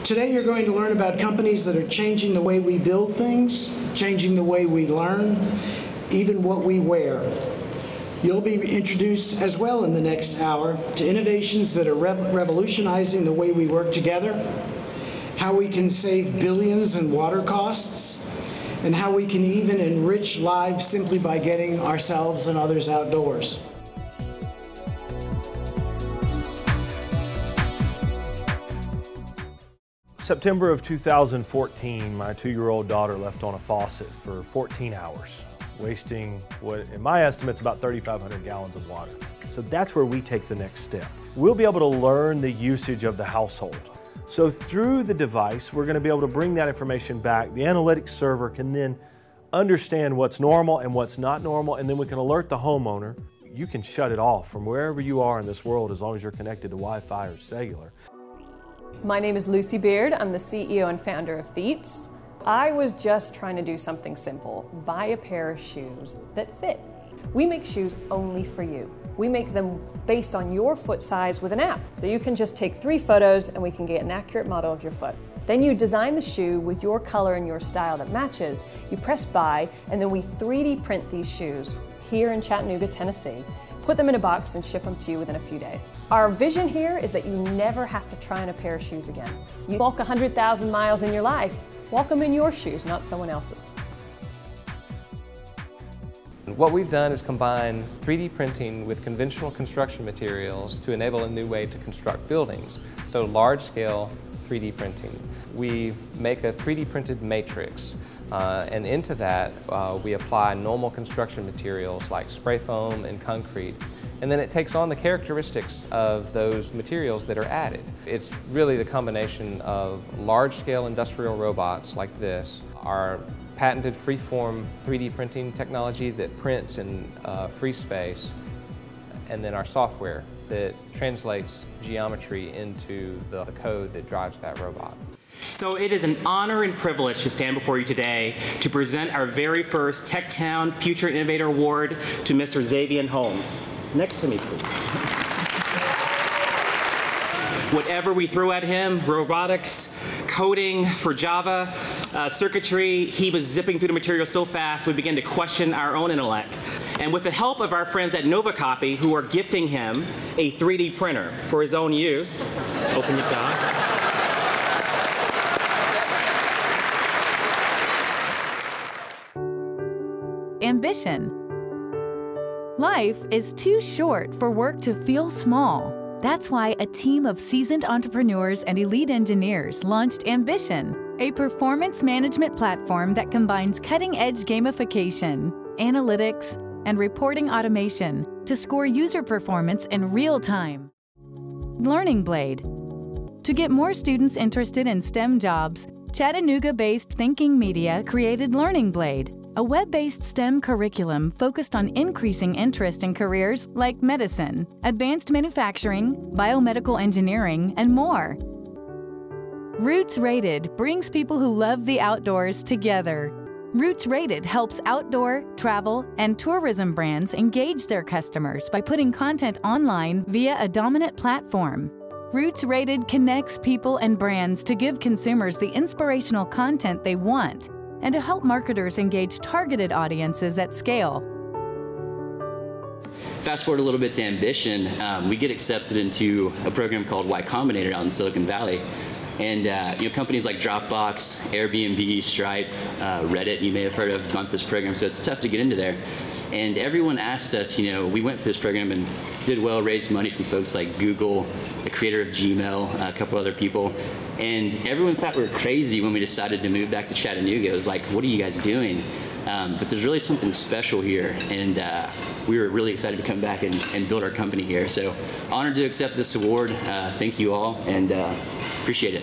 Today you're going to learn about companies that are changing the way we build things, changing the way we learn, even what we wear. You'll be introduced as well in the next hour to innovations that are revolutionizing the way we work together, how we can save billions in water costs, and how we can even enrich lives simply by getting ourselves and others outdoors. September of 2014, my 2-year-old daughter left on a faucet for 14 hours, wasting what, in my estimates, about 3,500 gallons of water. So that's where we take the next step. We'll be able to learn the usage of the household. So through the device, we're going to be able to bring that information back. The analytics server can then understand what's normal and what's not normal, and then we can alert the homeowner. You can shut it off from wherever you are in this world as long as you're connected to Wi-Fi or cellular. My name is Lucy Beard. I'm the CEO and founder of Feets. I was just trying to do something simple, buy a pair of shoes that fit. We make shoes only for you. We make them based on your foot size with an app. So you can just take 3 photos and we can get an accurate model of your foot. Then you design the shoe with your color and your style that matches. You press buy, and then we 3D print these shoes here in Chattanooga, Tennessee. Put them in a box and ship them to you within a few days. Our vision here is that you never have to try on a pair of shoes again. You walk 100,000 miles in your life, walk them in your shoes, not someone else's. What we've done is combine 3D printing with conventional construction materials to enable a new way to construct buildings. So large-scale 3D printing. We make a 3D printed matrix, and into that we apply normal construction materials like spray foam and concrete, and then it takes on the characteristics of those materials that are added. It's really the combination of large-scale industrial robots like this, our patented freeform 3D printing technology that prints in free space, and then our software that translates geometry into the code that drives that robot. So it is an honor and privilege to stand before you today to present our very first TechTown Future Innovator Award to Mr. Xavier Holmes. Next to me, please. Whatever we threw at him, robotics, coding for Java, circuitry, he was zipping through the material so fast we began to question our own intellect. And with the help of our friends at NovaCopy, who are gifting him a 3D printer for his own use. Open your jaw. Ambition. Life is too short for work to feel small. That's why a team of seasoned entrepreneurs and elite engineers launched Ambition, a performance management platform that combines cutting-edge gamification, analytics, and reporting automation to score user performance in real time. Learning Blade. To get more students interested in STEM jobs, Chattanooga-based Thinking Media created Learning Blade, a web-based STEM curriculum focused on increasing interest in careers like medicine, advanced manufacturing, biomedical engineering, and more. Roots Rated brings people who love the outdoors together. Roots Rated helps outdoor, travel, and tourism brands engage their customers by putting content online via a dominant platform. Roots Rated connects people and brands to give consumers the inspirational content they want and to help marketers engage targeted audiences at scale. Fast forward a little bit to Ambition, we get accepted into a program called Y Combinator out in Silicon Valley. And companies like Dropbox, Airbnb, Stripe, Reddit, you may have heard of, gone through this program, so it's tough to get into there. And everyone asked us, we went through this program and did well, raised money from folks like Google, the creator of Gmail, a couple other people. And everyone thought we were crazy when we decided to move back to Chattanooga. It was like, what are you guys doing? But there's really something special here, and we were really excited to come back and build our company here. So honored to accept this award. Thank you all, and appreciate it.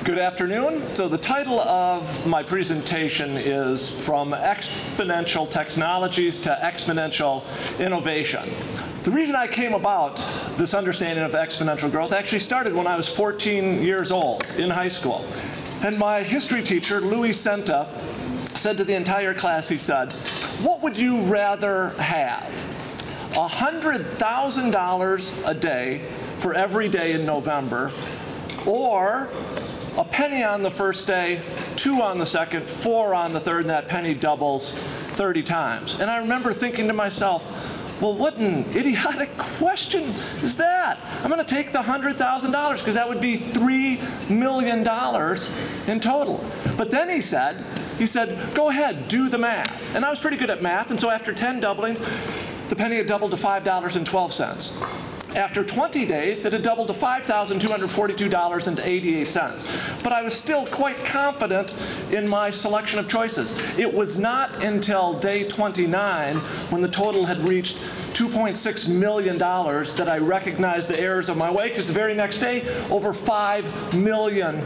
Good afternoon. So the title of my presentation is From Exponential Technologies to Exponential Innovation. The reason I came about this understanding of exponential growth actually started when I was 14 years old in high school. And my history teacher, Louis Senta, said to the entire class, he said, "What would you rather have? $100,000 a day for every day in November, or a penny on the first day, 2 on the second, 4 on the third, and that penny doubles 30 times. And I remember thinking to myself, well, what an idiotic question is that? I'm going to take the $100,000 because that would be $3 million in total. But then he said, go ahead, do the math. And I was pretty good at math, and so after 10 doublings, the penny had doubled to $5.12. After 20 days, it had doubled to $5,242.88. But I was still quite confident in my selection of choices. It was not until day 29, when the total had reached $2.6 million, that I recognized the errors of my way, because the very next day, over $5 million.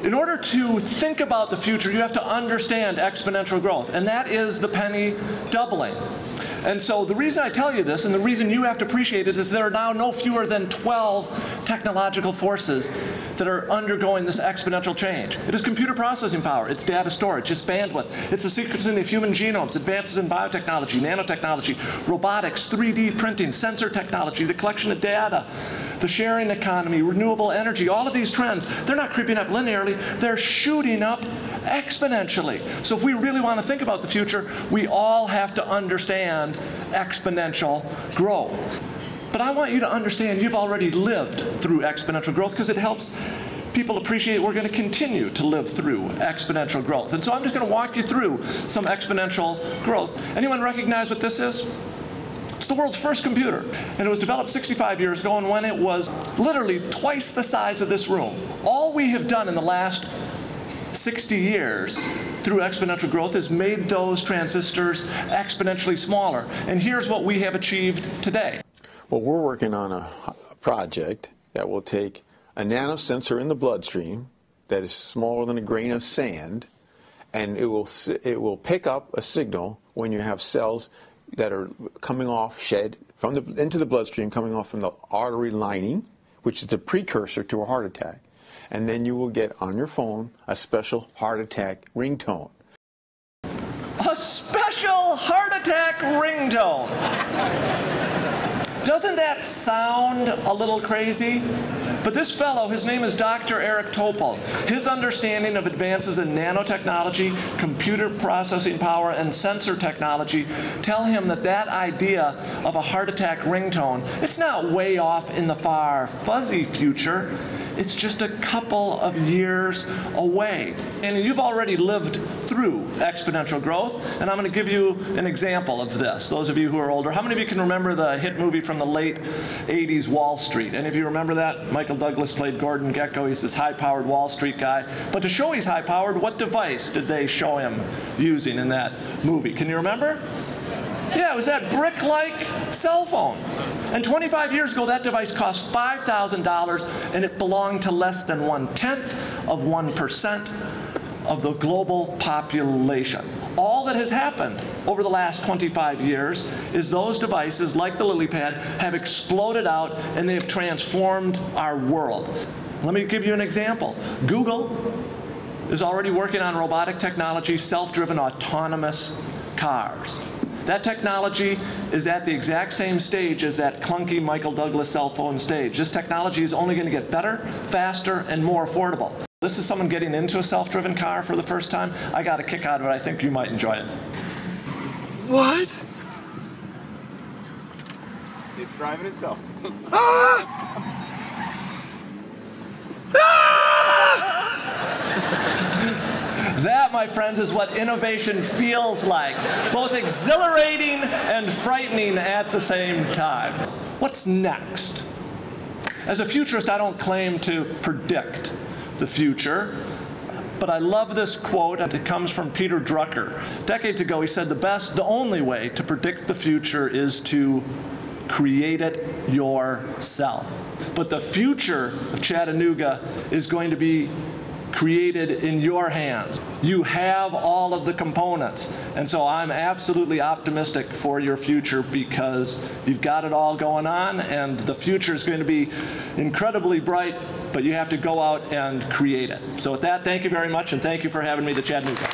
In order to think about the future, you have to understand exponential growth, and that is the penny doubling. And so the reason I tell you this, and the reason you have to appreciate it, is there are now no fewer than 12 technological forces that are undergoing this exponential change. It is computer processing power, it's data storage, it's bandwidth, it's the sequencing of human genomes, advances in biotechnology, nanotechnology, robotics, 3D printing, sensor technology, the collection of data, the sharing economy, renewable energy. All of these trends, they're not creeping up linearly, they're shooting up exponentially. So if we really want to think about the future, we all have to understand exponential growth. But I want you to understand you've already lived through exponential growth, because it helps people appreciate we're going to continue to live through exponential growth. And so I'm just going to walk you through some exponential growth. Anyone recognize what this is? It's the world's first computer, and it was developed 65 years ago, and when it was literally twice the size of this room. All we have done in the last 60 years through exponential growth has made those transistors exponentially smaller. And here's what we have achieved today. Well, we're working on a project that will take a nanosensor in the bloodstream that is smaller than a grain of sand, and it will pick up a signal when you have cells that are coming off, shed from into the bloodstream, coming off from the artery lining, which is the precursor to a heart attack. And then you will get on your phone a special heart attack ringtone. A special heart attack ringtone. Doesn't that sound a little crazy? But this fellow, his name is Dr. Eric Topol. His understanding of advances in nanotechnology, computer processing power, and sensor technology tell him that that idea of a heart attack ringtone, it's not way off in the far, fuzzy future. It's just a couple of years away. And you've already lived through exponential growth, and I'm going to give you an example of this. Those of you who are older, how many of you can remember the hit movie from the late 80s, Wall Street? Any of you remember that? Michael Douglas played Gordon Gekko. He's this high-powered Wall Street guy. But to show he's high-powered, what device did they show him using in that movie? Can you remember? Yeah, it was that brick-like cell phone. And 25 years ago, that device cost $5,000, and it belonged to less than 1/10 of 1% of the global population. All that has happened over the last 25 years is those devices, like the lily pad, have exploded out, and they have transformed our world. Let me give you an example. Google is already working on robotic technology, self-driven autonomous cars. That technology is at the exact same stage as that clunky Michael Douglas cell phone stage. This technology is only going to get better, faster, and more affordable. This is someone getting into a self-driven car for the first time. I got a kick out of it. I think you might enjoy it. What? It's driving itself. That, my friends, is what innovation feels like, both exhilarating and frightening at the same time. What's next? As a futurist, I don't claim to predict the future, but I love this quote. It comes from Peter Drucker. Decades ago, he said, the only way to predict the future is to create it yourself. But the future of Chattanooga is going to be created in your hands. You have all of the components. And so I'm absolutely optimistic for your future, because you've got it all going on, and the future is going to be incredibly bright, but you have to go out and create it. So with that, thank you very much, and thank you for having me to Chattanooga.